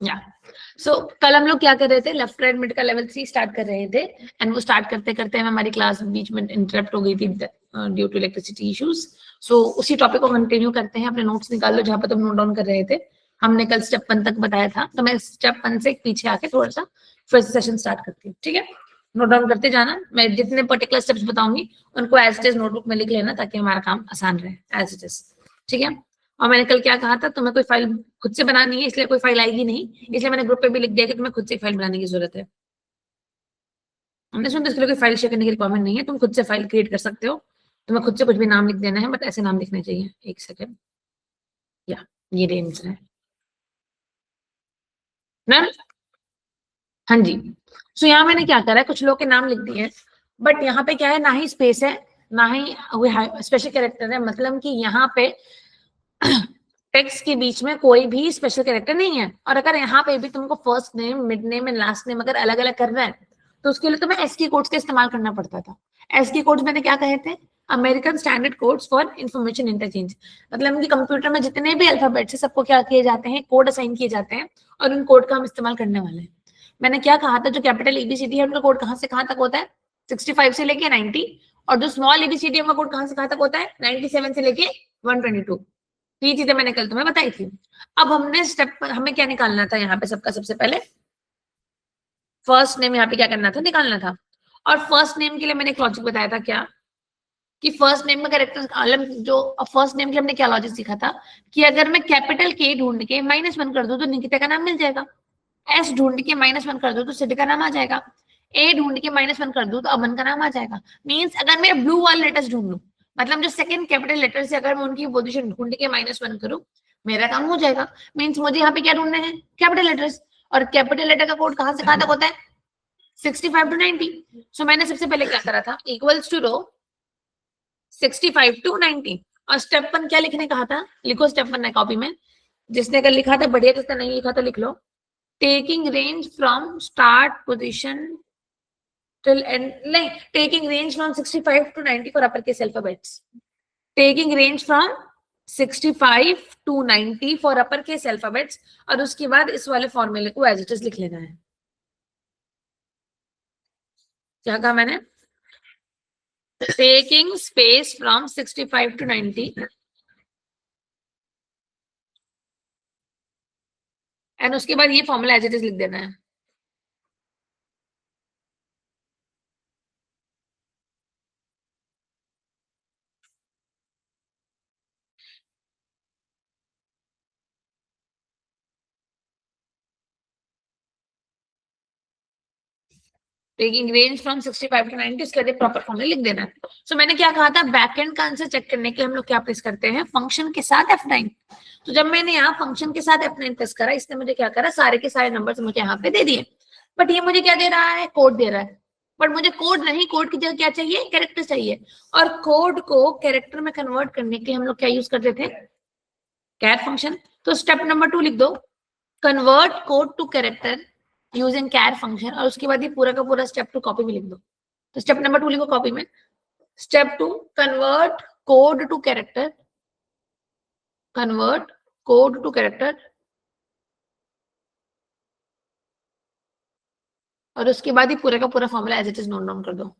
या सो कल हम लोग क्या कर रहे थे, लेफ्ट राइट मिड का लेवल 3 स्टार्ट कर रहे थे एंड वो स्टार्ट करते करते हमारी क्लास बीच में इंटरप्ट हो गई थी ड्यू टू इलेक्ट्रिसिटी इश्यूज। सो उसी टॉपिक को कंटिन्यू करते हैं। अपने नोट्स निकाल लो जहां पर तुम नोट डाउन कर रहे थे। हमने कल स्टेप 1 तक बताया था, तो मैं स्टेप 1 से पीछे आके थोड़ा सा फिर सेशन स्टार्ट करती हूँ, ठीक है। नोट डाउन करते जाना, मैं जितने पर्टिकुलर स्टेप्स बताऊंगी उनको एज इट इज नोटबुक में लिख लेना ताकि हमारा काम आसान रहे एज इट इज, ठीक है। और मैंने कल क्या कहा था, तुम्हें कोई फाइल खुद से बनानी है, इसलिए कोई फाइल आएगी नहीं, इसलिए मैंने ग्रुप पे भी लिख दिया कि तुम्हें खुद से फाइल बनाने की जरूरत है। हमने सुन इसके लिए कोई फाइल शेयर करने की रिक्वायरमेंट नहीं है, तुम खुद से फाइल क्रिएट कर सकते हो। तुम्हें खुद से कुछ भी नाम लिख देना है, बट ऐसे नाम लिखने चाहिए। एक सेकेंड, या ये रेंज है ना। हाँ जी। सो यहाँ मैंने क्या करा है, कुछ लोग के नाम लिख दिए, बट यहाँ पे क्या है, ना ही स्पेस है ना ही स्पेशल कैरेक्टर है, मतलब कि यहाँ पे टेक्स्ट के बीच में कोई भी स्पेशल कैरेक्टर नहीं है। और अगर यहाँ पे भी तुमको first name mid name and last name अगर अलग अलग करना है तो उसके लिए तुम्हें एसकी कोड्स का इस्तेमाल करना पड़ता था। एसकी कोड्स मैंने क्या कहे थे, American standard codes for information interchange. मतलब कि कंप्यूटर में जितने भी अल्फाबेट है सबको क्या किए जाते हैं, कोड असाइन किए जाते हैं और उन कोड का हम इस्तेमाल करने वाले हैं। मैंने क्या कहा था, जो कैपिटल एबीसीडी है उनका कोड कहाँ से कहाँ तक होता है, 65 से लेके 90, और जो स्मॉल एबीसीडी है उनका कोड कहाँ से कहाँ तक होता है, 97 से लेके 122। ये चीजें मैंने कल तुम्हें बताई थी। अब हमने स्टेप पर हमें क्या निकालना था, यहाँ पे सबका सबसे पहले फर्स्ट नेम यहाँ पे क्या करना था, निकालना था। और फर्स्ट नेम के लिए मैंने एक लॉजिक बताया था, क्या कि फर्स्ट नेम में कैरेक्टर कॉलम, जो फर्स्ट नेम के लिए हमने क्या लॉजिक सीखा था कि अगर मैं कैपिटल के ढूंढ के -1 कर दूं तो निकिता का नाम मिल जाएगा, एस ढूंढ के -1 कर दो तो सिटी का नाम आ जाएगा, ए ढूंढ के -1 कर दो तो अमन का नाम आ जाएगा। मीन्स अगर मैं ब्लू वाले लेटर्स ढूंढ लूं, मतलब जो सेकंड कैपिटल लेटर से अगर मैं उनकी पोजीशन ढूंढ के -1 करूं, मेरा काम हो जाएगा। मीन्स मुझे यहाँ पे क्या ढूंढने हैं, कैपिटल लेटर्स। और कैपिटल लेटर का कोड कहां से कहां तक होता है, 65 to 90। सो मैंने सबसे पहले क्या करा था, इक्वल्स टू रो 65 to 90। और स्टेप 1 क्या लिखने कहा था, लिखो स्टेप 1 है कॉपी में। जिसने अगर लिखा था बढ़िया, जिसने नहीं लिखा तो लिख लो। taking range from start position till end, like taking range from 65 to 90 for uppercase alphabets, taking range from 65 to 90 for uppercase alphabets। और उसके बाद इस वाले फॉर्मूले को एज इट इज लिख लेना है। क्या कहा मैंने, taking space from 65 to 90 and उसके बाद ये फॉर्मूला एज इट इज लिख देना है। टेकिंग रेंज फ्रॉम 65 to 90, इसके लिए प्रॉपर फॉर्मूला लिख देना है। सो मैंने क्या कहा था, बैकएंड का आंसर चेक करने के हम लोग क्या प्रेस करते हैं, फंक्शन के साथ F9। तो जब मैंने यहाँ फंक्शन के साथ F9 प्रेस करा, इसने मुझे क्या करा, सारे के सारे नंबर्स मुझे यहाँ पे दे दिए। बट ये मुझे क्या दे रहा है, कोड दे रहा है। बट मुझे कोड नहीं, कोड की जगह क्या चाहिए, कैरेक्टर चाहिए। और कोड को कैरेक्टर में कन्वर्ट करने के लिए हम लोग क्या यूज करते थे, कैर फंक्शन। तो स्टेप नंबर 2 लिख दो, convert code to character using char function. और उसके बाद ये पूरा का पूरा स्टेप 2 कॉपी में लिख दो। तो स्टेप नंबर 2 लिखो कॉपी में, step 2 convert code to character, convert code to character. और उसके बाद ही पूरा का पूरा formula as it is note down कर दो।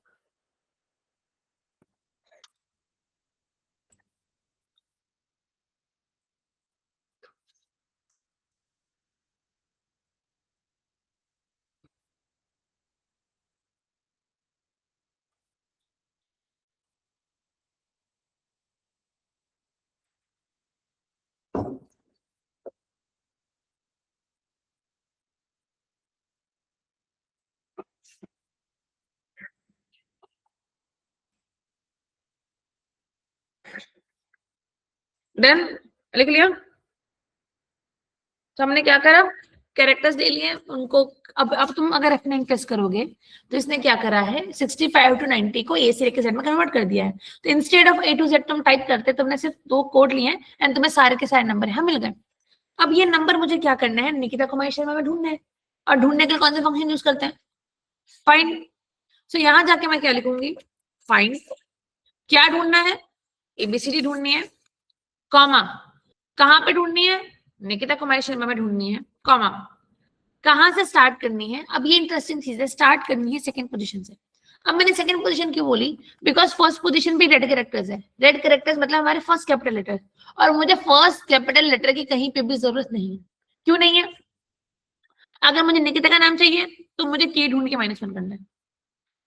देन लिख लिया। तो हमने क्या करा, कैरेक्टर्स ले लिए उनको। अब तुम अगर F9 प्रेस करोगे तो इसने क्या करा है, 65 to 90 को ए से लेकर जेड में कन्वर्ट कर दिया है। तो instead of A to Z तुम टाइप करते, तुमने सिर्फ 2 कोड लिए एंड तुम्हें सारे के सारे नंबर यहाँ मिल गए। अब ये नंबर मुझे क्या करना है, निकिता कुमारी शर्मा में ढूंढना है। और ढूंढने के लिए कौन सा फंक्शन यूज करते हैं, फाइंड। सो यहाँ जाके मैं क्या लिखूंगी, फाइंड। क्या ढूंढना है, एबीसीडी ढूंढनी है, कॉमा। कहाँ पे ढूंढनी है, निकिता कुमारी शर्मा में ढूंढनी है, कॉमा। कहाँ से स्टार्ट करनी है? अब ये इंटरेस्टिंग चीज है, स्टार्ट करनी है सेकंड पोजीशन से। अब मैंने सेकंड पोजीशन क्यों बोली? बिकॉज फर्स्ट पोजीशन भी रेड कैरेक्टर्स है। रेड कैरेक्टर्स मतलब हमारे फर्स्ट कैपिटल लेटर, और मुझे फर्स्ट कैपिटल लेटर की कहीं पे भी जरूरत नहीं है। क्यों नहीं है? अगर मुझे निकिता का नाम चाहिए तो मुझे के ढूंढ के -1 करना है।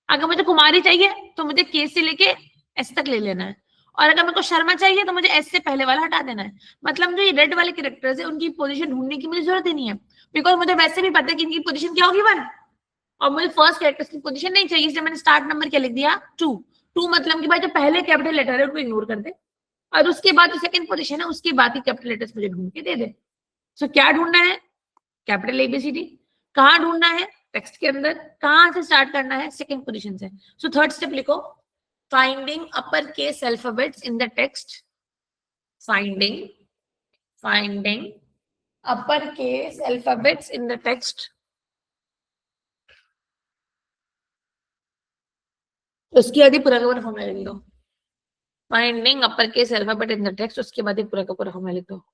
अगर मुझे कुमारी चाहिए तो मुझे के से लेके एस तक ले लेना है, और अगर मेरे को शर्मा चाहिए तो मुझे एस से पहले वाला हटा देना है। मतलब जो ये रेड वाले कैरेक्टर्स है उनकी पोजीशन ढूंढने की मुझे जरूरत ही नहीं है, बिकॉज मुझे वैसे भी पता है कि इनकी पोजीशन क्या होगी 1, और मुझे फर्स्ट कैरेक्टर्स की पोजीशन नहीं चाहिए, इसलिए मैंने स्टार्ट नंबर क्या लिख दिया 2। 2 मतलब कि भाई जो पहले कैपिटल लेटर है उनको इग्नोर कर दे, और उसके बाद जो सेकंड पोजीशन है उसके बाद ही कैपिटल लेटर्स मुझे ढूंढ के दे दे। सो क्या ढूंढना है? Capital A B C D. कहाँ ढूंढना है? टेक्स्ट के अंदर। कहाँ से स्टार्ट करना है? सेकंड पोजीशन से। सो थर्ड स्टेप लिखो, finding uppercase alphabets in the text. Finding uppercase alphabets in the text. उसकी आदि पूरा का पूरा फॉर्मूला लिख दो। Finding uppercase alphabet in the text, उसके बाद ही पूरा का पूरा फॉर्मूला लिख दो।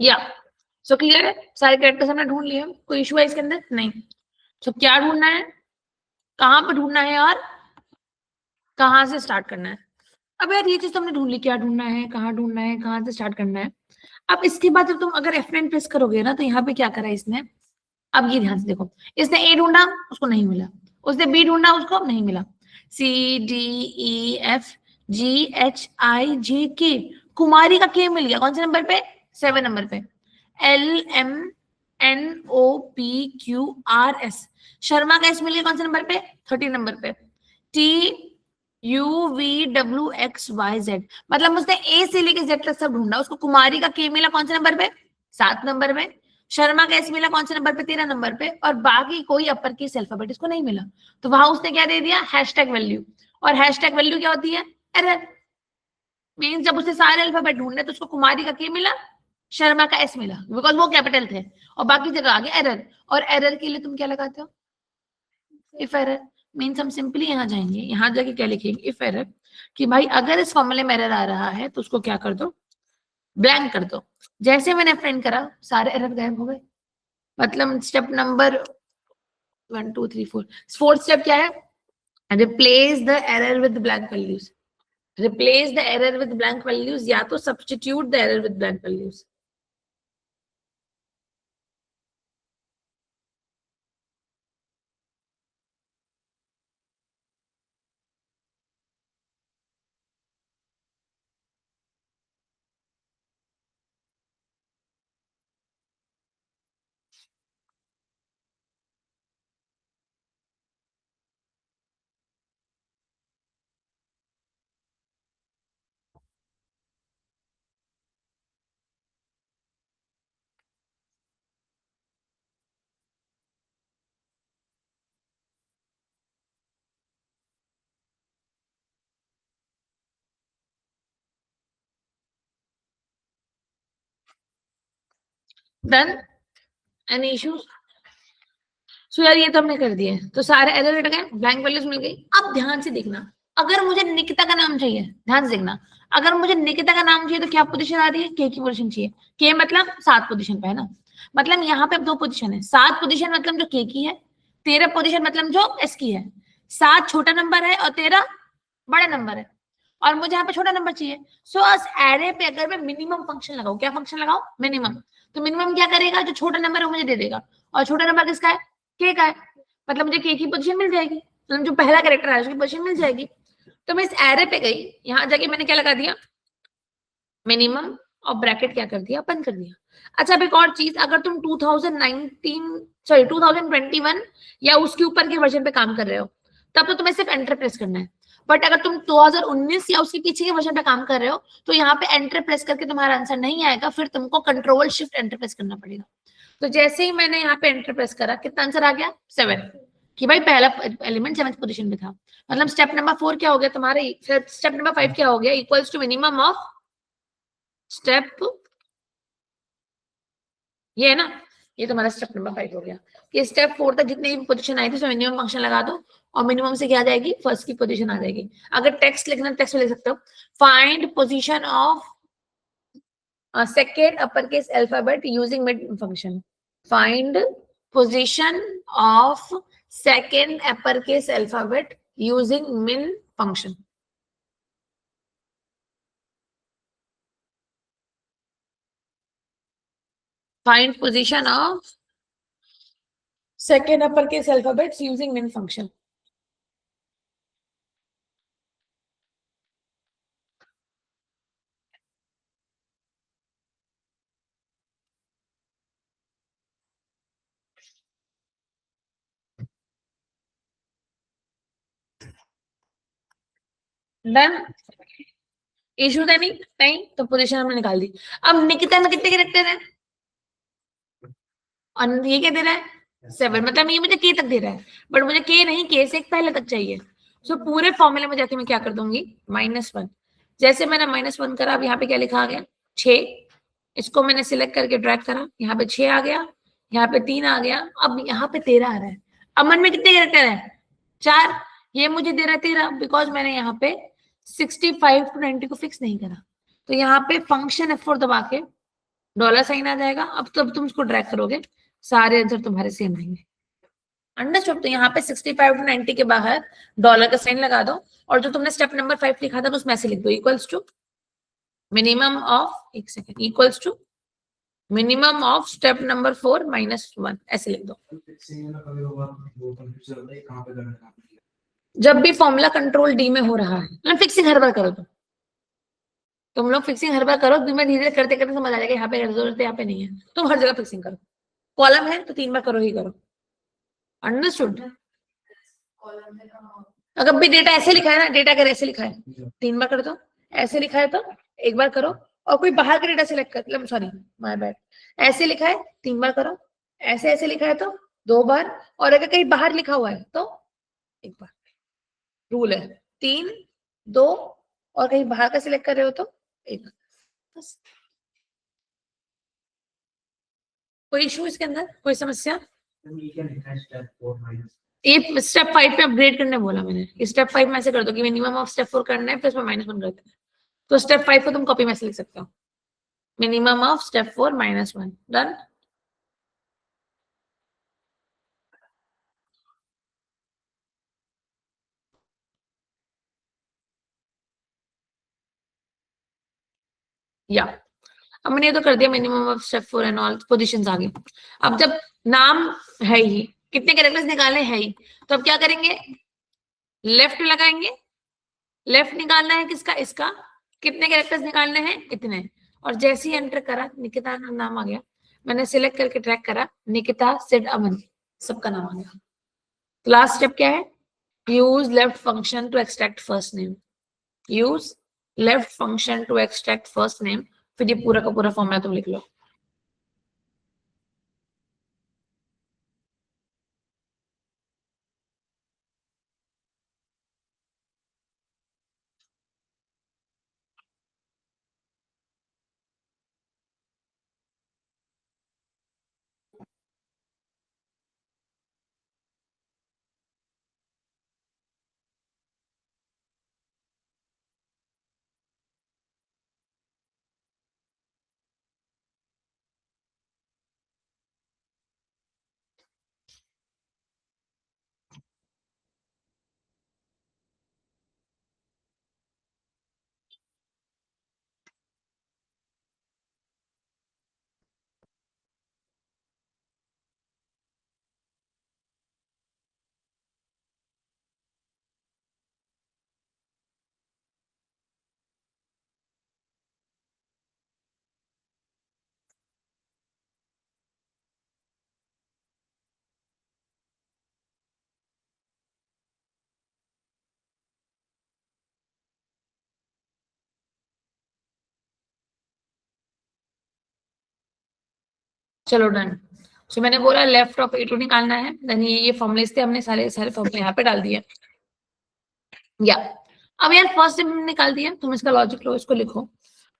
या सो क्लियर है? सारे कैरेक्टर्स हमने ढूंढ लिए, कोई इशू है इसके अंदर? नहीं। सो क्या ढूंढना है, कहाँ पर ढूंढना है, और कहाँ से स्टार्ट करना है? अब यार ये चीज तुमने ढूंढ ली, क्या ढूंढना है, कहाँ ढूंढना है, कहाँ से स्टार्ट करना है। अब इसके बाद जब तुम अगर F9 प्रेस करोगे ना, तो यहाँ पे क्या करा इसने? अब ये ध्यान से देखो, इसने ए ढूंढा, उसको नहीं मिला। उसने बी ढूंढा, उसको नहीं मिला। C D E F G H I J K, कुमारी का के मिल गया। कौन से नंबर पे? 7 नंबर पे। L M N O P Q R S, Sharma का एस मिल गया कौन से नंबर पे? 30 नंबर पे। T U V W X Y Z, मतलब उसने ए से लेके जेड तक सब ढूंढा, उसको कुमारी का के मिला कौन से नंबर पे? 7 नंबर पे। शर्मा का एस मिला कौन से नंबर पे? 13 नंबर पे। और बाकी कोई अपर केस अल्फाबेट इसको नहीं मिला, तो वहां उसने क्या दे दिया? Hashtag value. और हैशटैग वैल्यू क्या होती है? एरर। मीन्स जब उसने सारे अल्फाबेट ढूंढे तो उसको कुमारी का के मिला, शर्मा का एस मिला, बिकॉज वो कैपिटल थे, और बाकी जगह आगे एरर। और एरर के लिए तुम क्या लगाते हो? If error. मीन्स हम सिंपली यहाँ जाएंगे, यहाँ जाके क्या लिखेंगे? इफ एरर, कि भाई अगर इस फॉर्मूले में एरर आ रहा है तो उसको क्या कर दो? ब्लैंक कर दो। जैसे मैंने फ्रेंड करा, सारे एरर गायब हो गए। मतलब स्टेप नंबर 1 2 3 4, फोर्थ स्टेप क्या है? Replace the error with blank values. Replace the error with blank values, या तो substitute the error with blank values. Done? Any issues? So यार ये तो हमने कर दिया है, तो सारे एरर हट गए, ब्लैंक वैल्यूज मिल गई। अब ध्यान से देखना, अगर मुझे निकिता का नाम चाहिए, ध्यान से देखना, अगर मुझे निकिता का नाम चाहिए तो क्या पोजीशन आ रही है? के की पोजीशन चाहिए। के मतलब 7 पोजीशन पे है ना, मतलब यहाँ पे अब 2 पोजीशन है। 7 पोजीशन मतलब जो के की है, 13 पोजीशन मतलब जो एस की है। 7 छोटा नंबर है और 13 बड़ा नंबर है, और मुझे यहाँ पे छोटा नंबर चाहिए। सो इस एरे पे अगर मैं मिनिमम फंक्शन लगाऊं, क्या फंक्शन लगाऊं? मिनिमम। तो मिनिमम क्या करेगा? जो छोटा नंबर है वो मुझे दे देगा, और छोटा नंबर किसका है? के का है। मतलब मुझे के की पोजीशन मिल जाएगी, मतलब जो पहला कैरेक्टर है उसकी पोजीशन मिल जाएगी। तो मैं इस एरे पे गई, यहाँ जाके मैंने क्या लगा दिया, मिनिमम, और ब्रैकेट क्या कर दिया, बंद कर दिया। अच्छा अब एक और चीज, अगर तुम 2021 या उसके ऊपर के वर्जन पे काम कर रहे हो तब तो तुम्हें सिर्फ एंटर प्रेस करना है। बट अगर तुम 2019 या उसके पीछे के वर्जन पे काम कर रहे हो तो यहाँ पे एंटर प्रेस करके तुम्हारा आंसर नहीं आएगा, फिर तुमको कंट्रोल शिफ्ट एंटर प्रेस करना पड़ेगा। तो जैसे ही मैंने यहाँ पे एंटर प्रेस करा, कितना आंसर आ गया, 7, कि भाई पहला एलिमेंट 7th पोजीशन में था। मतलब स्टेप नंबर 4 क्या हो गया तुम्हारे, स्टेप नंबर 5 क्या हो गया, equals to minimum of step, ये है ना, ये तुम्हारा स्टेप नंबर 5 हो गया कि स्टेप 4 तक जितनी भी पोजीशन आई थी उसमें मिनिमम फंक्शन लगा दो, और मिनिमम से क्या आ जाएगी, फर्स्ट की पोजीशन आ जाएगी। अगर टेक्स्ट लिखना टेक्स्ट में लिख सकते हो, find position of second upper case alphabet using mid function, find position of second upper case alphabet using min function. Find position of second uppercase alphabets using min function. Done, issue था नहीं, नहीं तो position हमने निकाल दी। अब निकिता में कितने character है, और ये क्या दे रहा है, 7, मतलब ये मुझे के तक दे रहा है, बट मुझे के नहीं, के से एक पहले तक चाहिए। सो पूरे फॉर्मूले में जाके मैं क्या कर दूंगी, -1। जैसे मैंने -1 करा, अब यहाँ पे क्या लिखा आ गया, 6, इसको मैंने सिलेक्ट करके ड्रैग करा, यहाँ पे 6 आ गया, यहाँ पे 3 आ गया, अब यहाँ पे 13 आ रहा है। अमन में कितने कैरेक्टर है, 4, ये मुझे दे रहा है 13, बिकॉज मैंने यहाँ पे 65 to 90 को फिक्स नहीं करा। तो यहाँ पे फंक्शन F4 दबा के $साइन आ जाएगा। अब तो तुम उसको ड्रैग करोगे, सारे आंसर तुम्हारे सेम आएंगे। अंडरस्टूड। तो यहाँ पे 65 to 90 के बाहर डॉलर का साइन लगा दो, और जो तुमने स्टेप नंबर 5 लिखा था उसमें ऐसे लिख दो, इक्वल्स टू मिनिमम ऑफ, एक second, equals to minimum of step number 4 -1, ऐसे लिख दो। जब भी फॉर्मूला कंट्रोल डी में हो रहा है, फिक्सिंग हर बार करो, तुम लोग फिक्सिंग हर बार करो, धीरे धीरे करते करते समझ आ जाएगा यहाँ पे जरूरत है, यहाँ पे नहीं है, तुम हर जगह फिक्सिंग करो। कॉलम है तो 3 बार करो ही करो। अंडरस्टूड। अगर भी डेटा ऐसे लिखा है ना, डेटा अगर ऐसे लिखा है 3 बार कर दो, ऐसे लिखा है तो 1 बार करो, और कोई बाहर का डेटा सिलेक्ट कर, सॉरी माय बैड, ऐसे लिखा है 3 बार करो, ऐसे ऐसे लिखा है तो 2 बार, और अगर कहीं बाहर लिखा हुआ है तो 1 बार। रूल है 3, 2, और कहीं बाहर का सिलेक्ट कर रहे हो तो 1। बस, कोई इशू इसके अंदर, कोई समस्या? ये स्टेप 5 पे अपग्रेड करने बोला मैंने, स्टेप 5 में ऐसे कर दो कि मिनिमम ऑफ स्टेप 4 करना है, फिर उसमें -1 करते हैं। तो स्टेप 5 को तुम कॉपी में से लिख सकते हो, मिनिमम ऑफ स्टेप 4 -1, डन। या अब मैंने ये तो कर दिया, minimum of step 4 and all positions आ गई। अब जब नाम है ही, कितने कैरेक्टर्स निकालने हैं ही, तो अब क्या करेंगे, लेफ्ट लगाएंगे, लेफ्ट निकालना है किसका, इसका, कितने कैरेक्टर्स निकालने हैं, इतने। और जैसे ही एंटर करा, निकिता नाम आ गया, मैंने सिलेक्ट करके ट्रैक करा, निकिता, सिड, अमन, सबका नाम आ गया। लास्ट स्टेप क्या है, use left function to extract first name, use left function to extract first name, फिर ये पूरा का पूरा फॉर्मूला तुम लिख लो। चलो डन। सो मैंने बोला लेफ्ट ऑफ A2 निकालना है, देन ये फॉर्मूलेस थे, हमने सारे सारे फॉर्मूले यहाँ पे डाल दिए। या अब यार फर्स्ट हमने निकाल दिया, तुम इसका लॉजिक लो, इसको लिखो।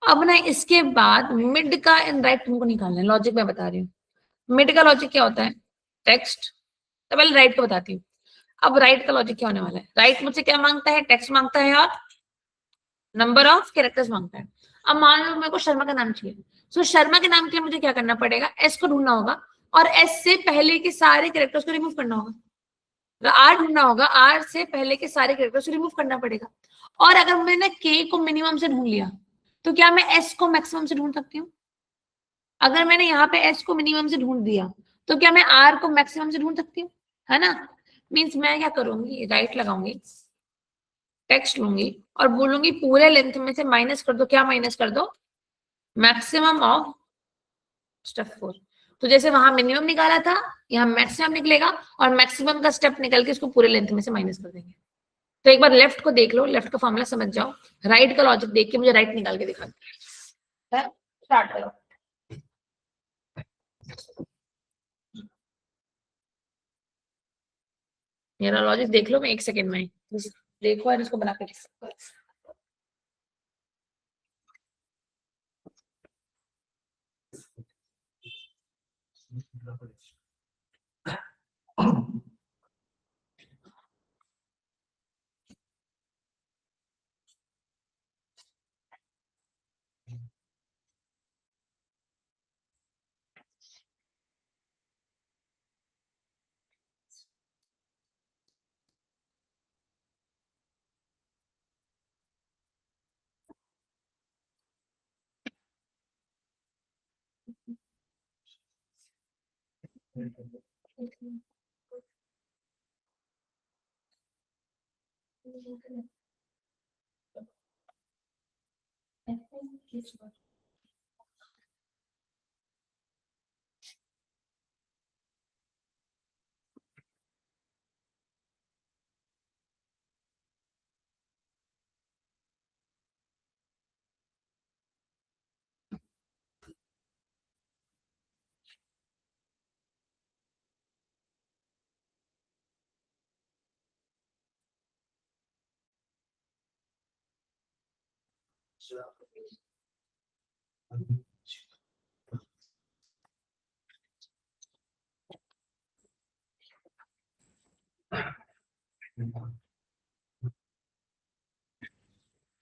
अब ना इसके बाद मिड का इन राइट तुमको निकालना है, लॉजिक मैं बता रही हूँ। मिड का लॉजिक क्या होता है? टेक्स्ट। तो पहले राइट को बताती हूँ। अब राइट का लॉजिक क्या होने वाला है? राइट मुझसे क्या मांगता है? टेक्स्ट मांगता है और नंबर ऑफ कैरेक्टर्स मांगता है। अब मान लो मेरे को शर्मा का नाम चाहिए, सो शर्मा के नाम के लिए मुझे क्या करना पड़ेगा? एस को ढूंढना होगा और एस से पहले के सारे कैरेक्टर्स को रिमूव करना होगा। आर ढूंढना होगा, आर से पहले के सारे कैरेक्टर्स को रिमूव करना पड़ेगा। और अगर मैंने के को मिनिमम से ढूंढ लिया, तो क्या मैं एस को मैक्सिमम से ढूंढ सकती हूँ? अगर मैंने यहाँ पे एस को मिनिमम से ढूंढ दिया, तो क्या मैं आर को मैक्सिमम से ढूंढ सकती हूँ? है ना? मीन्स मैं क्या करूंगी, राइट लगाऊंगी, टेक्स्ट लूंगी और बोलूंगी पूरे लेंथ में से माइनस कर दो। क्या माइनस कर दो? Maximum of step 4। तो जैसे वहां मिनिमम निकाला था, यहाँ मैक्सिमम निकलेगा और मैक्सिमम का स्टेप निकल के इसको पूरे लेंथ में से माइनस कर देंगे। तो एक बार लेफ्ट को देख लो, लेफ्ट का फॉर्मूला समझ जाओ, राइट का लॉजिक देख के मुझे राइट निकाल के दिखा दो। स्टार्ट करो। मेरा लॉजिक देख लो, मैं 1 सेकेंड में देखो और इसको बना के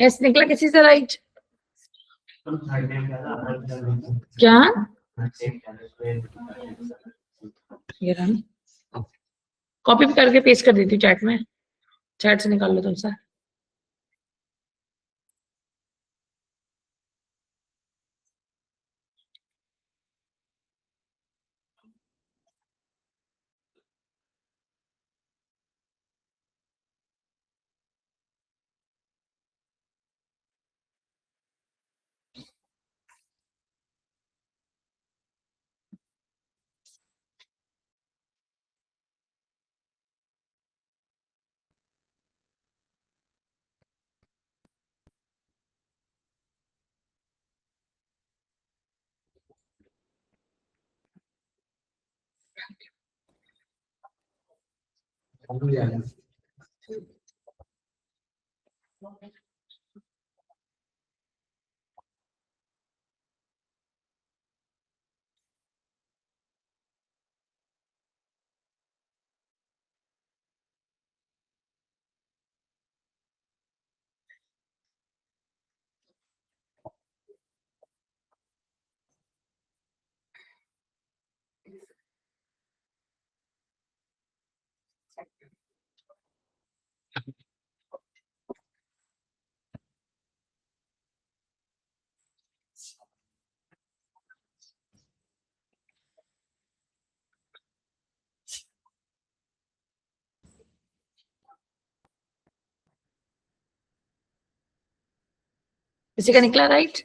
एस निकला किसी से राइट? क्या? ये रहा, कॉपी करके पेस्ट कर देती हूँ चैट में, चैट से निकाल लो तुम सा। किसी का निकला राइट?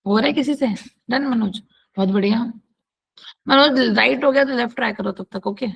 हो रहा है किसी से? डन मनोज? बहुत बढ़िया। मनोज राइट हो गया तो लेफ्ट ट्राई करो तब तक, ओके?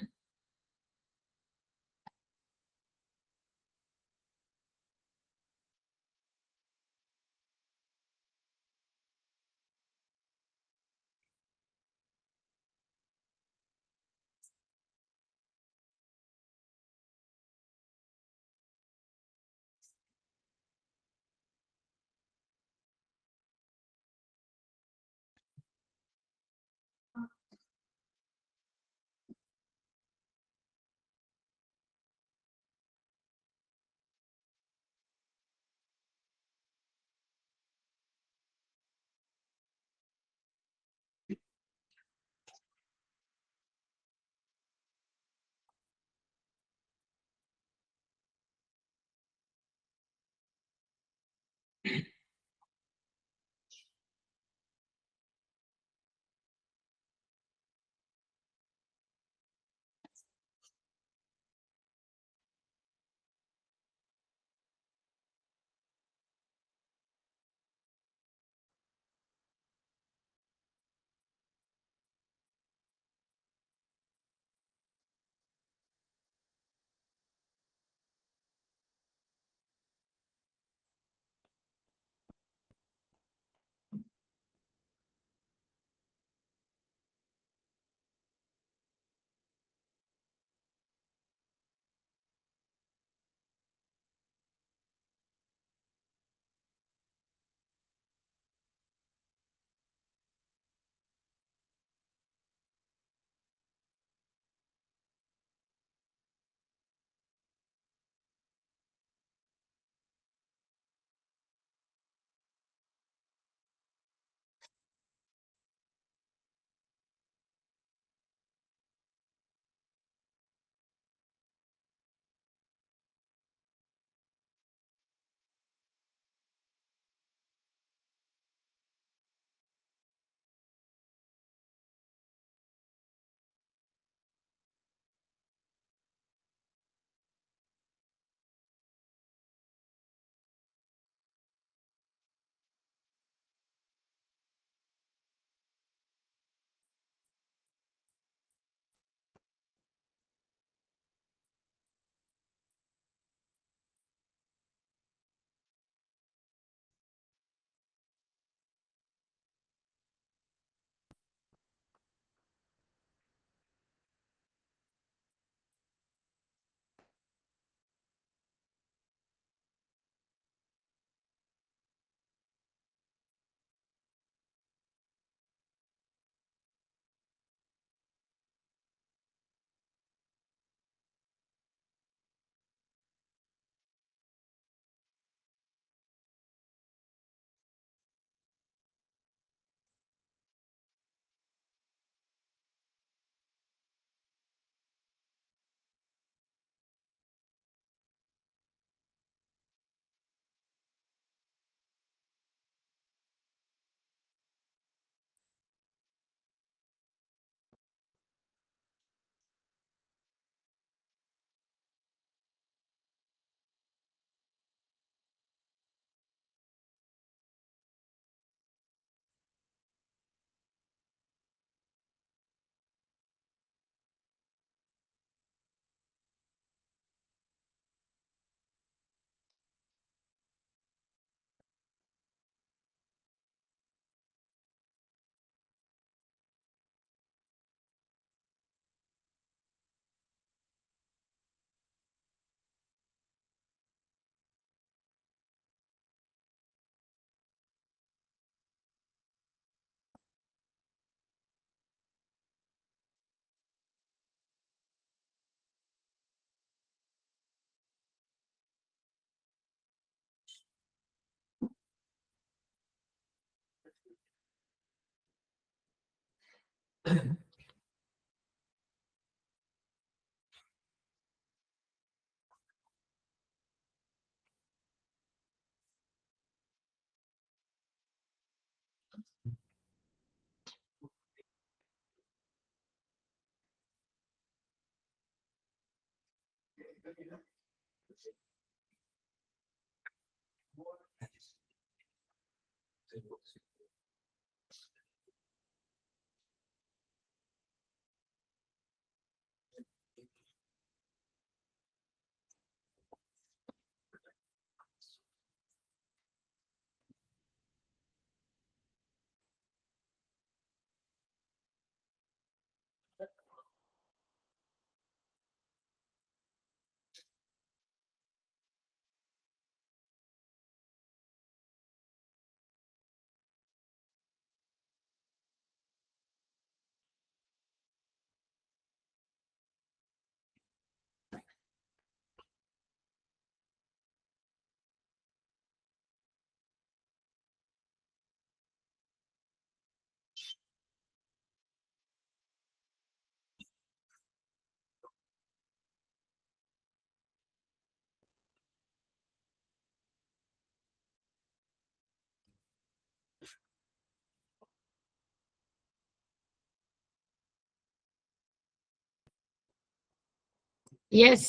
यस,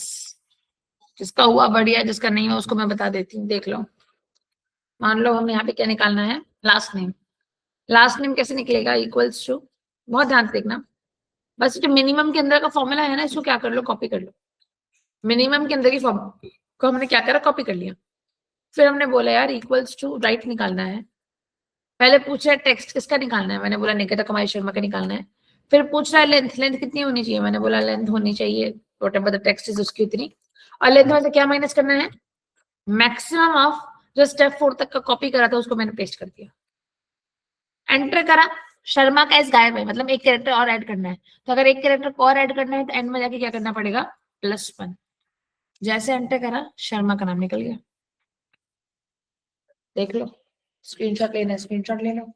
जिसका हुआ बढ़िया, जिसका नहीं हुआ उसको मैं बता देती हूँ, देख लो। मान लो हम यहाँ पे क्या निकालना है, लास्ट नेम। लास्ट नेम कैसे निकलेगा, इक्वल्स टू, बहुत ध्यान से देखना, बस जो मिनिमम के अंदर का फॉर्मूला है ना, इसको क्या कर लो, कॉपी कर लो। मिनिमम के अंदर की फॉर्म को हमने क्या करा, कॉपी कर लिया। फिर हमने बोला यार इक्वल्स टू राइट निकालना है। पहले पूछ रहा है टेक्स्ट किसका निकालना है, मैंने बोला निकिता कुमारी शर्मा का निकालना है। फिर पूछ रहा है लेंथ, लेंथ कितनी होनी चाहिए, मैंने बोला लेंथ होनी चाहिए व्हाटएवर द टेक्स्ट इज उसकी उतनी। और लेंथ में से क्या माइनस करना है, मैक्सिमम ऑफ जो स्टेप 4 तक का कॉपी करा था उसको मैंने पेस्ट कर दिया, एंटर करा। शर्मा का इस गायब है, मतलब एक कैरेक्टर और ऐड करना है। तो अगर एक कैरेक्टर को और ऐड करना है तो एंड में जाके क्या करना पड़ेगा, +1। जैसे एंटर करा, शर्मा का नाम निकल गया। देख लो, स्क्रीनशॉट लेना है, स्क्रीनशॉट ले लो।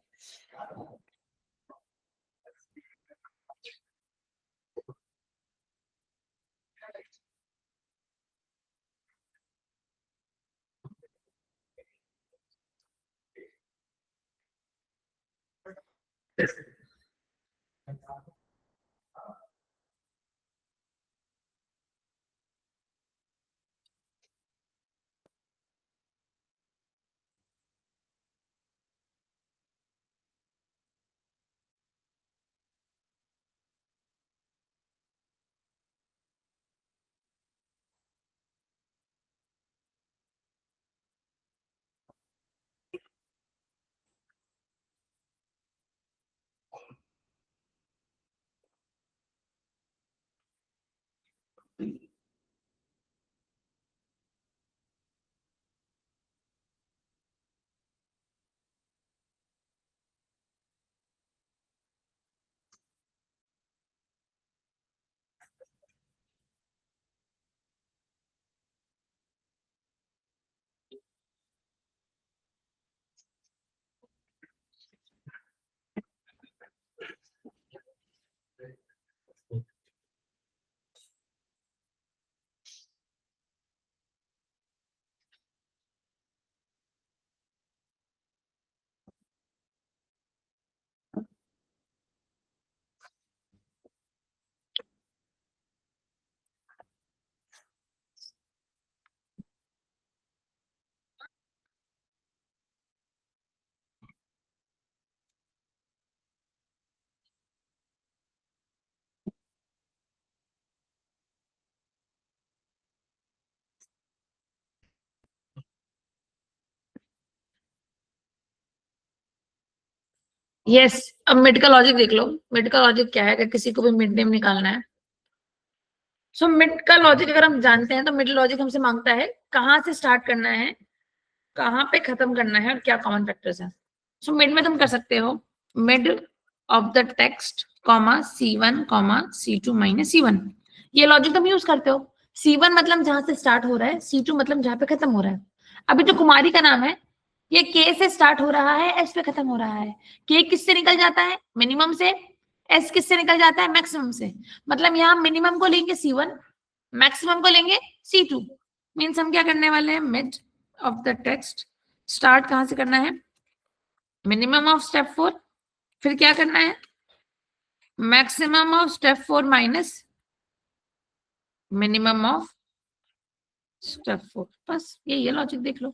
यस, अब मिड का लॉजिक देख लो। मिड का लॉजिक क्या है, अगर किसी को भी मिड नेम निकालना है, सो मिड का लॉजिक अगर हम जानते हैं तो मिड लॉजिक हमसे मांगता है कहाँ से स्टार्ट करना है, कहाँ पे खत्म करना है और क्या कॉमन फैक्टर्स हैं। सो मिड में तुम कर सकते हो mid of the text comma C1 comma C2 minus C1। ये लॉजिक तुम यूज करते हो। C1 मतलब जहां से स्टार्ट हो रहा है, C2 मतलब जहां पे खत्म हो रहा है। अभी जो कुमारी का नाम है, ये K से स्टार्ट हो रहा है, S पे खत्म हो रहा है। K किससे निकल जाता है, मिनिमम से, एस किससे निकल जाता है? मैक्सिमम से। मतलब यहाँ मिनिमम को लेंगे C1, मैक्सिमम को लेंगे C2। मीन्स हम क्या करने वाले हैं? Mid of the text start कहां से करना है? मिनिमम ऑफ स्टेप 4, फिर क्या करना है? Maximum of step 4 minus minimum of step 4। बस ये लॉजिक देख लो,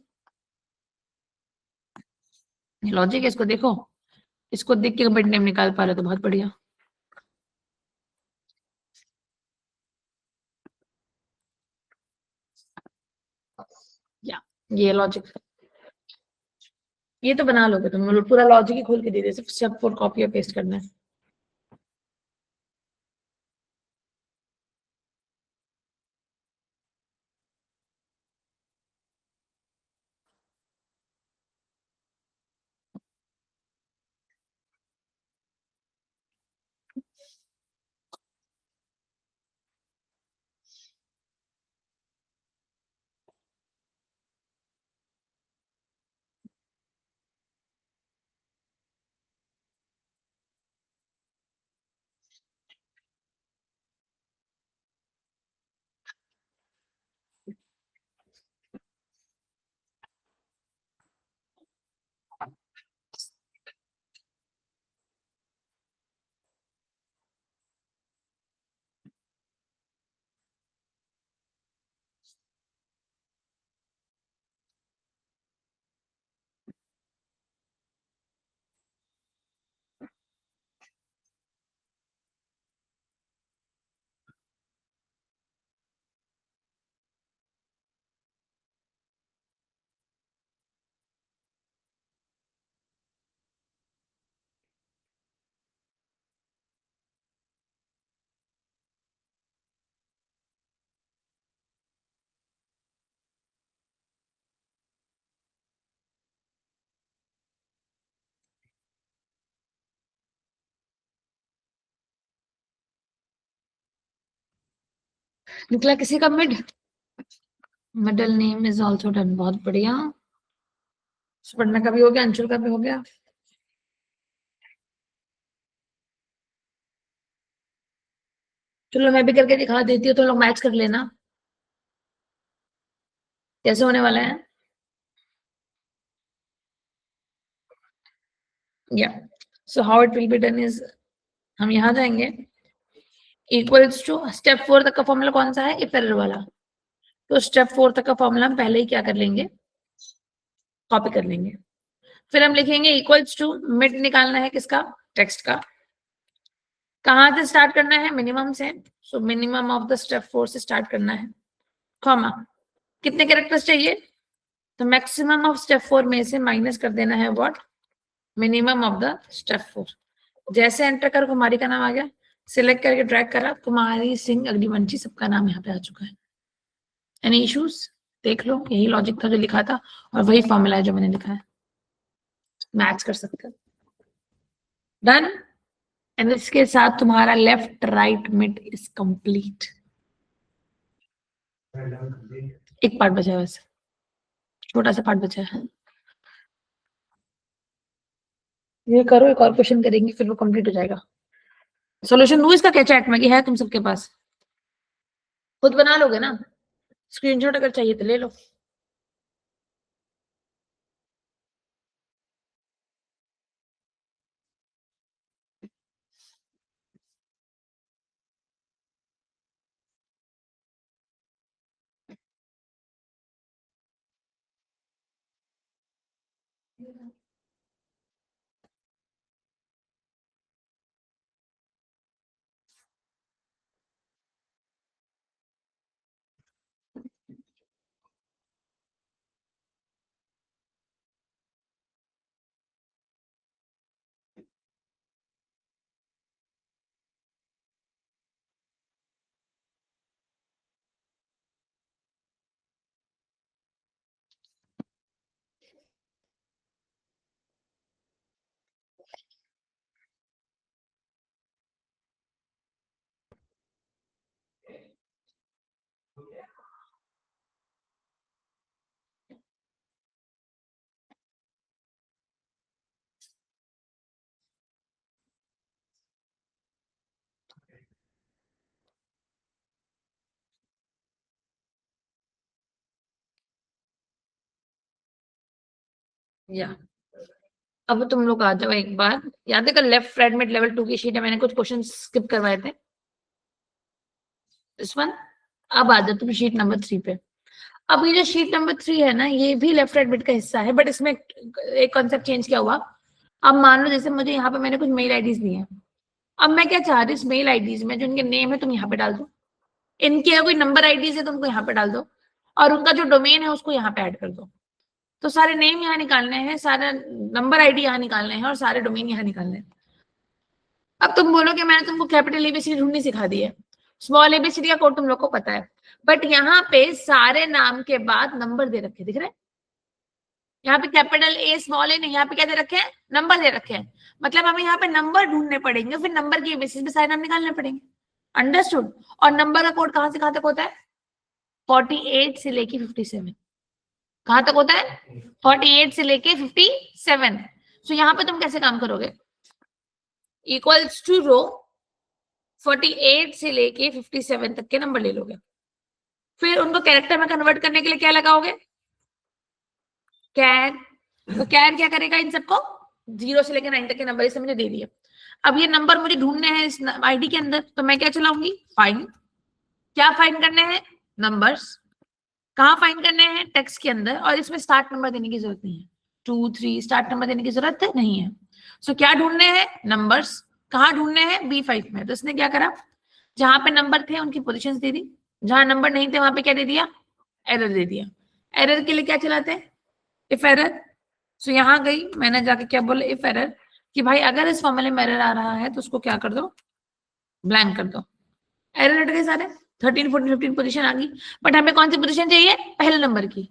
ये लॉजिक है, इसको देखो। इसको देख के मिड नेम निकाल पा रहे तो बहुत बढ़िया। या ये लॉजिक, ये तो बना लोगे तुम, पूरा लॉजिक ही खोल के दे दे, सिर्फ स्टेप 4 कॉपी और पेस्ट करना है। निकला किसी का mid, middle name is also done, बहुत बढ़िया। सुपर्णा का भी हो गया, अंशुल का भी हो गया। चलो मैं भी करके दिखा देती हूँ, तो लोग मैच कर लेना कैसे होने वाला है। या so how it will be done is, हम यहाँ जाएंगे, इक्वल्स टू स्टेप 4 तक का फॉर्मूला कौन सा है? इफ एरर वाला। तो स्टेप 4 तक का फॉर्मूला हम पहले ही क्या कर लेंगे? कॉपी कर लेंगे। फिर हम लिखेंगे इक्वल्स टू, मिड निकालना है किसका? टेक्स्ट का। कहां से स्टार्ट करना है? मिनिमम से। So minimum of the step 4 से स्टार्ट करना है, कॉमा कितने कैरेक्टर्स चाहिए? तो मैक्सिमम ऑफ स्टेप 4 में से माइनस कर देना है what? Minimum of the step 4। जैसे एंटर कर कुमारी का नाम आ गया, सिलेक्ट करके ड्रैग करा, कुमारी सिंह अग्निवंशी सबका नाम यहाँ पे आ चुका है। Any issues? देख लो, यही लॉजिक था जो लिखा था, और वही फॉर्मूला है जो मैंने लिखा है, मैच कर सकते हो। डन। एंड इसके साथ तुम्हारा left right mid is complete. एक पार्ट बचा है बस, छोटा सा पार्ट बचा है, ये करो, एक और क्वेश्चन करेंगे फिर वो कंप्लीट हो जाएगा। सॉल्यूशन दो इसका क्या चैट में, कि है तुम सबके पास? खुद बना लोगे ना? स्क्रीनशॉट अगर चाहिए तो ले लो। या अब तुम लोग आ जाओ एक बार, याद है कल लेफ्ट राइट मिड लेवल 2 की शीट है, मैंने कुछ क्वेश्चन स्किप करवाए थे, इस वन। अब आ जाओ तुम शीट नंबर 3 पे। अब ये जो शीट नंबर 3 है ना, ये भी लेफ्ट राइट मिड का हिस्सा है, बट इसमें एक कॉन्सेप्ट चेंज क्या हुआ। अब मान लो जैसे मुझे यहाँ पे मैंने कुछ मेल आईडीज दी है, अब मैं क्या चाह रही हूँ, इस मेल आईडीज में जो इनके नेम है तुम यहाँ पे डाल दो, इनके अगर कोई नंबर आईडीज है तो उनको यहाँ पे डाल दो, और उनका जो डोमेन है उसको यहाँ पे ऐड कर दो। तो सारे नेम यहाँ निकालने हैं, सारा नंबर आईडी यहाँ निकालने हैं, और सारे डोमेन यहाँ निकालने हैं। अब तुम बोलोगे मैंने तुमको कैपिटल एबीसीडी ढूंढनी सिखा दी है, स्मॉल एबीसीडी का कोड तुम लोग को पता है, बट यहाँ पे सारे नाम के बाद नंबर दे रखे, दिख रहे हैं? यहाँ पे कैपिटल ए स्मॉल ए नहीं, यहाँ पे क्या दे रखे हैं, नंबर दे रखे हैं। मतलब हमें यहाँ पे नंबर ढूंढने पड़ेंगे, फिर नंबर के बेसिस पे सारे नाम निकालने पड़ेंगे। अंडरस्टूड? और नंबर का कोड कहाँ से कहाँ तक होता है, 48 से लेके 57। कहाँ तक होता है, 48 से लेके 57। सो यहाँ पे तुम कैसे काम करोगे, इक्वल्स टू रो 48 से लेके 57 तक के नंबर ले लोगे, फिर उनको कैरेक्टर में कन्वर्ट करने के लिए क्या लगाओगे, कैर। तो कैर क्या करेगा, इन सबको 0 से लेकर 9 तक के नंबर इसे मुझे दे दिए। अब ये नंबर मुझे ढूंढने हैं इस आईडी के अंदर, तो मैं क्या चलाऊंगी, फाइंड। क्या फाइंड करने हैं, नंबर्स। कहाँ फाइंड करने हैं, टेक्स्ट के अंदर, और इसमें स्टार्ट नंबर देने की जरूरत नहीं है, 2 3 स्टार्ट नंबर देने की जरूरत नहीं है। सो क्या ढूंढने हैं, नंबर्स। कहाँ ढूंढने हैं, B5 में। तो इसने क्या करा, जहां पे नंबर थे उनकी पोजीशंस दे दी, जहां नंबर नहीं थे वहां पे क्या दे दिया, एरर दे दिया। एरर के लिए क्या चलाते हैं, इफ एरर। सो यहाँ गई, मैंने जाके क्या बोला, इफ एरर, कि भाई अगर इस फॉर्मूले में एरर आ रहा है तो उसको क्या कर दो, ब्लैंक कर दो। एरर हट गए सारे, 13 14 15 पोजीशन आ गई। बट हमें कौन सी पोजीशन चाहिए, पहले नंबर की,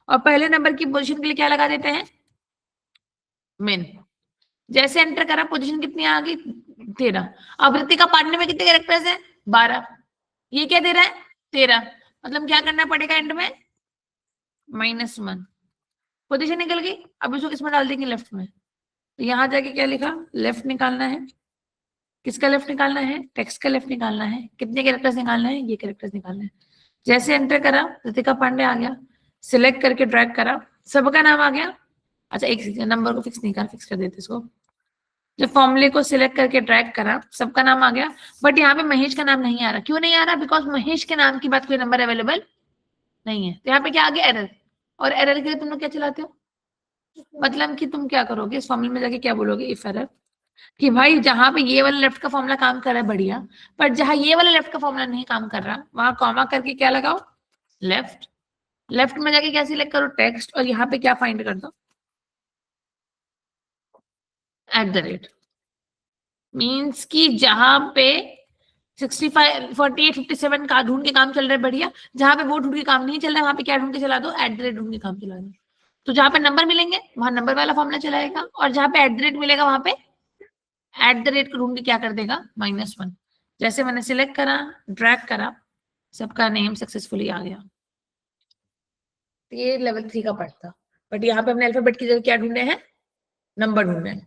और पहले नंबर की पोजीशन के लिए क्या लगा देते हैं, मेन। जैसे एंटर करा, पोजीशन कितनी आ गई, 13। अब ऋतिका पांडे में कितने कैरेक्टर्स हैं, 12। ये क्या दे रहा है, 13। मतलब क्या करना पड़ेगा एंड में, -1। पोजीशन निकल गई, अब इसको किसमें डाल देंगे, लेफ्ट में। तो यहाँ जाके क्या लिखा, लेफ्ट निकालना है। किसका लेफ्ट निकालना है, टेक्स्ट का लेफ्ट निकालना है। कितने कैरेक्टर्स निकालना है, ये कैरेक्टर्स निकालना है। जैसे एंटर करा, ऋतिका पांडे आ गया, सिलेक्ट करके ड्रैग करा, सबका नाम आ गया। अच्छा एक नंबर को फिक्स नहीं कर, फिक्स कर देते इसको। जब फॉर्मूले को सिलेक्ट करके ड्रैग करा, सबका नाम आ गया, बट यहाँ पे महेश का नाम नहीं आ रहा। क्यों नहीं आ रहा, बिकॉज महेश के नाम की बात कोई नंबर अवेलेबल नहीं है। तो यहाँ पे क्या आ गया, एरर। और एरर के लिए तुम लोग क्या चलाते हो, मतलब कि तुम क्या करोगे, इस फॉर्मूले में जाके क्या बोलोगे, इफ एरर, कि भाई जहां पे ये वाला लेफ्ट का फॉर्मूला काम कर रहा है बढ़िया, पर जहां ये वाला लेफ्ट का फॉर्मूला नहीं काम कर रहा, वहां कॉमा करके क्या लगाओ, लेफ्ट। लेफ्ट में जाके क्या सिलेक्ट करो, टेक्स्ट, और यहाँ पे क्या फाइंड कर दो, @ मीन्स कि जहां पे 65 48 57 का ढूंढ के काम चल रहा है बढ़िया, जहां पे वो ढूंढ के काम नहीं चल रहा है वहां पे क्या ढूंढ के चला दो, @ ढूंढ के काम चला दो। तो जहां पे नंबर मिलेंगे वहां नंबर वाला फॉर्मूला चलाएगा, और जहां पे @ मिलेगा वहां पे @ को ढूंढ के क्या कर देगा, -1। जैसे मैंने सिलेक्ट करा, ड्रैग करा, सबका नेम सक्सेसफुली आ गया। तो ये लेवल 3 का पार्ट था, बट यहाँ पे हमने अल्फाबेट की जगह क्या ढूंढे हैं, नंबर ढूंढे हैं।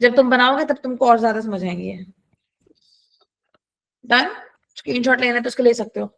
जब तुम बनाओगे तब तुमको और ज्यादा समझ आएंगे। डन। स्क्रीनशॉट लेना है तो उसको ले सकते हो।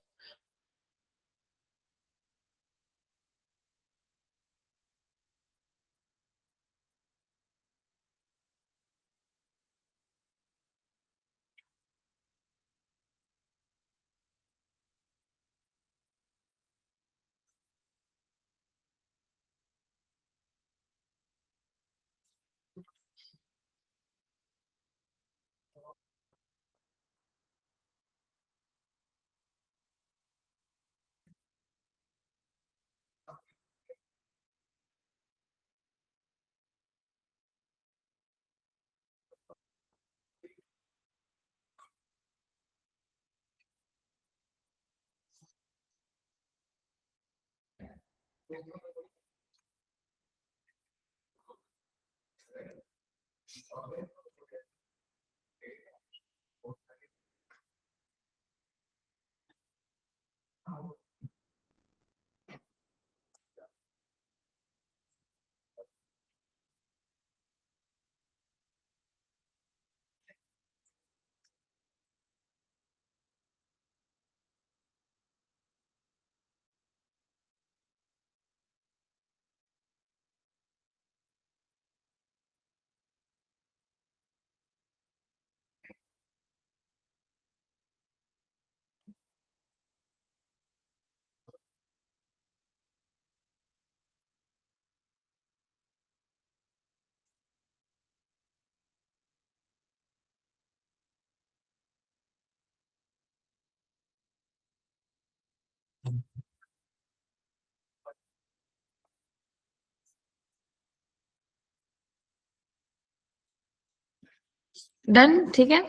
डन, ठीक है।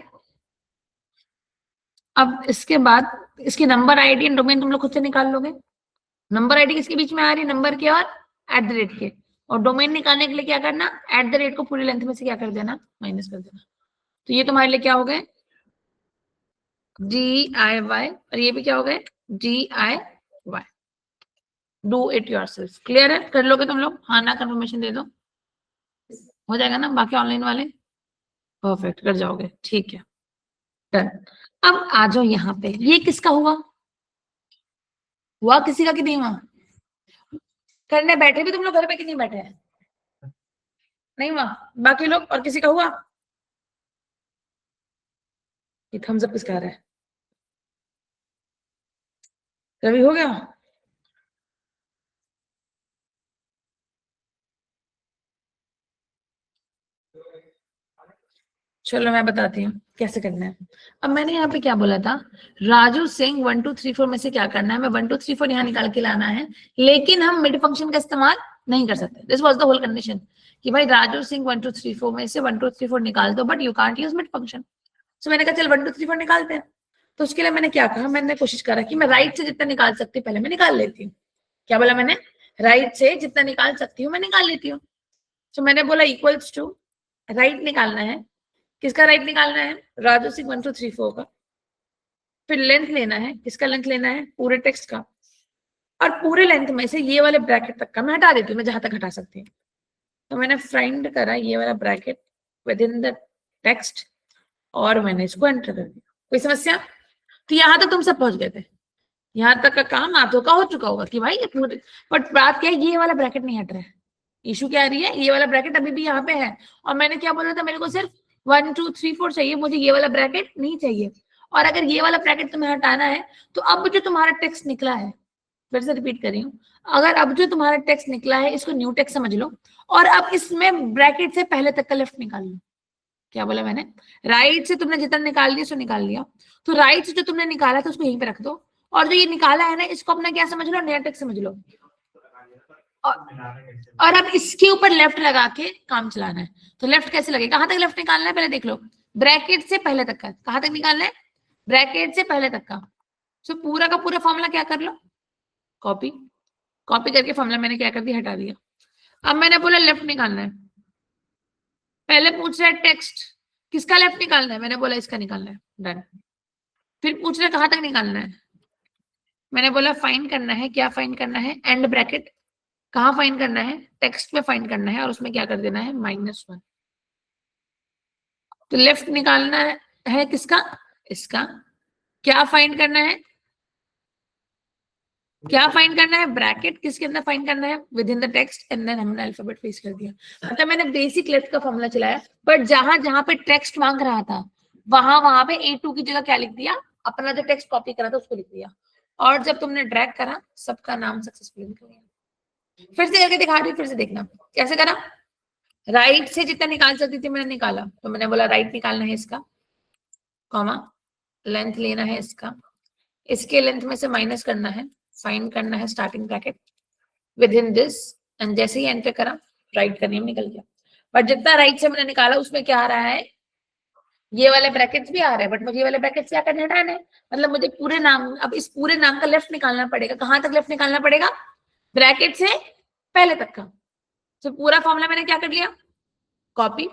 अब इसके बाद इसकी नंबर आईडी एंड डोमेन तुम लोग खुद से निकाल लोगे। नंबर आईडी किसके बीच में आ रही है, नंबर के और एट द रेट के, और डोमेन निकालने के लिए क्या करना, एट द रेट को पूरी लेंथ में से क्या कर देना, माइनस कर देना। तो ये तुम्हारे लिए क्या हो गए, GIY, और ये भी क्या हो गए, GIY। Do it yourself. Clear है, कर लोगे तुम लोग, हाँ ना कंफर्मेशन दे दो, हो जाएगा ना, बाकी ऑनलाइन वाले परफेक्ट कर जाओगे, ठीक है डन। अब आ जाओ यहाँ पे, ये किसका हुआ, हुआ किसी का कि नहीं हुआ, करने बैठे भी तुम लोग घर पे कि नहीं बैठे हैं, नहीं हुआ, बाकी लोग और किसी का हुआ, ये थम्स अप किसका आ रहा है, रवि हो गया, चलो मैं बताती हूँ कैसे करना है। अब मैंने यहाँ पे क्या बोला था, राजू सिंह 1 2 3 4 में से क्या करना है, मैं 1 2 3 4 यहाँ निकाल के लाना है, लेकिन हम मिड फंक्शन का इस्तेमाल नहीं कर सकते। This was the whole condition कि भाई राजू सिंह 1 2 3 4 में से 1 2 3 4 निकाल दो, but you can't use mid function. So मैंने कहा चल 1 2 3 4 निकालते हैं। तो उसके लिए मैंने क्या कहा, मैंने कोशिश करा कि मैं राइट से जितना निकाल सकती पहले मैं निकाल लेती हूँ। क्या बोला मैंने, राइट से जितना निकाल सकती हूँ मैं निकाल लेती हूँ। तो मैंने बोला इक्वल्स टू, राइट निकालना है, किसका राइट निकालना है, राजू सिंह 1 2 3 4 का। फिर लेंथ लेना है, किसका लेंथ लेना है, पूरे टेक्स्ट का, और पूरे लेंथ में से ये वाले ब्रैकेट तक का मैं हटा देती हूँ, मैं जहां तक हटा सकती हूँ। तो मैंने फाइंड करा ये वाला bracket with in the text, और मैंने इसको एंटर कर दिया। कोई समस्या, तो यहाँ तक तुम सब पहुंच गए थे, यहाँ तक का काम आप लोग का हो चुका होगा कि भाई ये पूरे, बट बात क्या है, ये वाला ब्रैकेट नहीं हट रहा है। इशू क्या आ रही है, ये वाला ब्रैकेट अभी भी यहाँ पे है, और मैंने क्या बोला था, मेरे को सिर्फ 1 2 3 4 चाहिए, मुझे ये वाला ब्रैकेट नहीं चाहिए। और अगर ये वाला ब्रैकेट तुम्हें हटाना है, तो अब जो तुम्हारा टेक्स्ट निकला है, फिर से रिपीट कर रही हूँ, अगर अब जो तुम्हारा टेक्स्ट निकला है इसको न्यू टेक्स्ट समझ लो, और अब इसमें ब्रैकेट से पहले तक का लेफ्ट निकाल लो। क्या बोला मैंने, राइट से तुमने जितना निकाल लिया सो निकाल लिया, तो राइट से जो तुमने निकाला था उसको यहीं पे रख दो, और जो ये निकाला है ना इसको अपना क्या समझ लो, नया टेक्स्ट समझ लो, और अब इसके ऊपर लेफ्ट लगा के काम चलाना है। तो लेफ्ट कैसे लगे, कहां तक लेफ्ट निकालना है पहले देख लो, ब्रैकेट से पहले तक का, कहां तक निकालना है, ब्रैकेट से पहले तक का। सो पूरा का पूरा फॉर्मूला क्या कर लो, कॉपी, कॉपी करके फॉर्मूला मैंने क्या कर दिया, हटा दिया। अब मैंने बोला लेफ्ट निकालना है, पहले पूछ रहा है टेक्स्ट, किसका लेफ्ट निकालना है, मैंने बोला इसका निकालना है, डन। फिर पूछ रहा है कहां तक निकालना है, मैंने बोला फाइंड करना है, क्या फाइंड करना है, एंड ब्रैकेट, कहाँ फाइंड करना है, टेक्स्ट में फाइंड करना है, और उसमें क्या कर देना है, -1। तो लेफ्ट निकालना है किसका, इसका, क्या फाइंड करना है, क्या फाइंड करना है, ब्रैकेट किसके अंदर फाइंड करना है, within the text, and then हमने अल्फाबेट पेस्ट कर दिया। मतलब मैंने बेसिक लेफ्ट का फॉर्मूला चलाया, बट जहां जहां पे टेक्स्ट मांग रहा था वहां वहां पे A2 की जगह क्या लिख दिया, अपना जो टेक्स्ट कॉपी करा था उसको लिख दिया, और जब तुमने ड्रैग करा सबका नाम सक्सेसफुली निकल गया। फिर से करके दिखा रही हूँ, फिर से देखना कैसे करा, राइट से जितना निकाल सकती थी मैंने निकाला, तो मैंने बोला राइट निकालना है इसका, कॉमा, लेंथ लेना है इसका, इसके लेंथ में से माइनस करना है, फाइंड करना है starting bracket with in this, and जैसे ही एंटर करा राइट का नेम निकल गया। बट जितना राइट से मैंने निकाला उसमें क्या आ रहा है, ये वाले ब्रैकेट्स भी आ रहे हैं, बट मुझे ये वाले ब्रैकेट्स क्या करने हटाने हैं, मतलब मुझे पूरे नाम, अब इस पूरे नाम का लेफ्ट निकालना पड़ेगा, कहां तक लेफ्ट निकालना पड़ेगा, ब्रैकेट से पहले तक का। तो पूरा फॉर्मूला मैंने क्या कर लिया, कॉपी,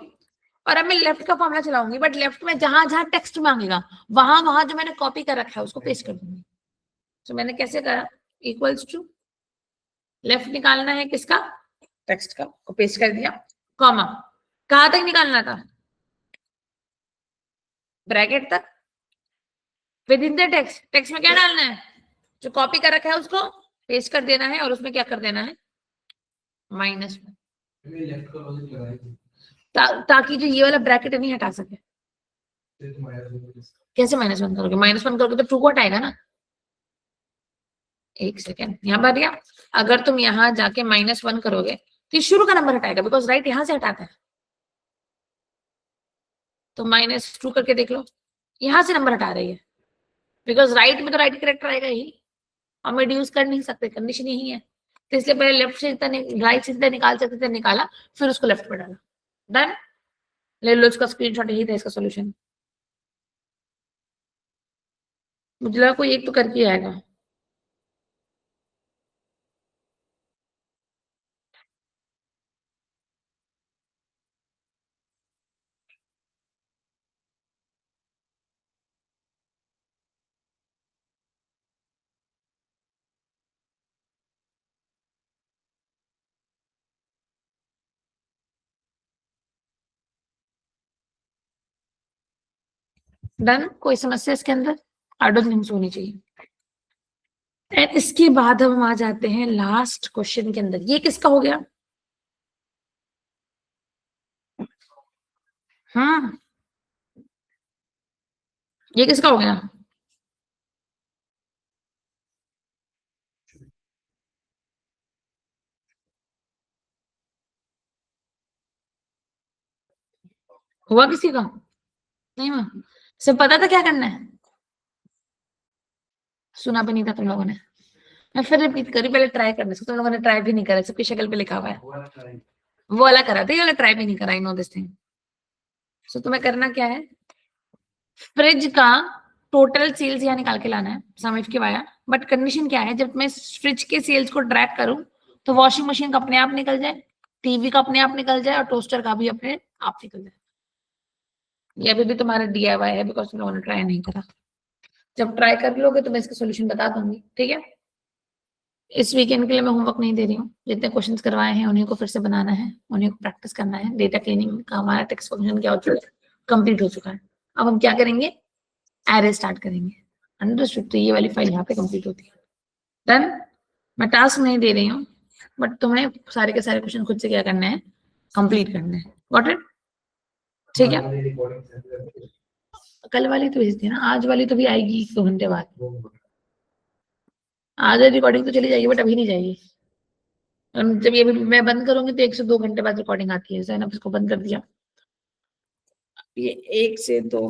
और अब मैं लेफ्ट का फॉर्मूला चलाऊंगी, बट लेफ्ट में जहां जहां टेक्स्ट मांगेगा वहां वहां जो मैंने कॉपी कर रखा है उसको पेस्ट कर दूंगी। तो मैंने कैसे करा, इक्वल्स टू, लेफ्ट निकालना है किसका, टेक्स्ट का, को पेस्ट कर दिया, कॉमा, कहां तक निकालना था, ब्रैकेट तक, with in the text, text में क्या डालना है, जो कॉपी कर रखा है उसको पेस्ट कर देना है, और उसमें क्या कर देना है, -1, ताकि जो ये वाला ब्रैकेट नहीं हटा सके। कैसे -1 करोगे, -1 करोगे तो ट्रू कोट आएगा ना, एक सेकेंड यहाँ पर गया, अगर तुम यहाँ जाके -1 करोगे तो शुरू का नंबर हटाएगा, बिकॉज राइट यहां से हटाता है। तो -2 करके देख लो, यहां से नंबर हटा रही है, बिकॉज राइट में तो राइट करेक्टर आएगा ही, हम रिड्यूस कर नहीं सकते, कंडीशन यही है। तो इसलिए पहले लेफ्ट से राइट से निकाल सकते थे, निकाला, फिर उसको लेफ्ट पे डाला। डन। ले लो, इसका स्क्रीनशॉट यही था, इसका सॉल्यूशन। मुझे लगा कोई एक तो करके आएगा। डन। कोई समस्या इसके अंदर? आई डोंट थिंक होनी चाहिए। एंड इसके बाद हम आ जाते हैं लास्ट क्वेश्चन के अंदर। ये किसका हो गया? हाँ, ये किसका हो गया? हुआ किसी का? नहीं हुआ? सब पता था क्या करना है? सुना भी नहीं था तुम लोगों ने? मैं फिर रिपीट करी, पहले ट्राई करने से। तुम लोगों ने ट्राई भी नहीं करा, सबकी शक्ल पे लिखा हुआ है। वो वाला करा था, ये वाला ट्राई भी नहीं करा। I know this thing. So तुम्हें करना क्या है, फ्रिज का टोटल सेल्स यहाँ निकाल के लाना है, समझ के आया? बट कंडीशन क्या है, जब मैं फ्रिज के सेल्स को ट्रैक करूं तो वॉशिंग मशीन का अपने आप निकल जाए, टीवी का अपने आप निकल जाए, और टोस्टर का भी अपने आप निकल जाए। ये अभी भी तुम्हारा DIY है, बिकॉज तुम लोगों ने ट्राई नहीं करा। जब ट्राई कर लोगे तो मैं इसका सोल्यूशन बता दूंगी, ठीक है? इस वीकेंड के लिए मैं होमवर्क नहीं दे रही हूँ। जितने क्वेश्चंस करवाए हैं उन्हीं को फिर से बनाना है, उन्हीं को प्रैक्टिस करना है। डेटा क्लीनिंग का हमारा टेक्स्ट फंक्शन क्या हो चुका है, कंप्लीट हो चुका है। अब हम क्या करेंगे, एरे स्टार्ट करेंगे। अंडरस्टूड? तो ये वाली फाइल यहाँ पे कंप्लीट होती है। डन। मैं टास्क नहीं दे रही हूँ, बट तुम्हें सारे के सारे क्वेश्चन खुद से क्या करना है, कंप्लीट करना है। Got it? ठीक है। कल वाली तो भेज देना, आज वाली तो भी आएगी 2 घंटे बाद। आज रिकॉर्डिंग तो चली जाएगी, बट अभी नहीं जाएगी। जब ये मैं बंद करूंगी तो 1 से 2 घंटे बाद रिकॉर्डिंग आती है। इसको बंद कर दिया, ये 1 से 2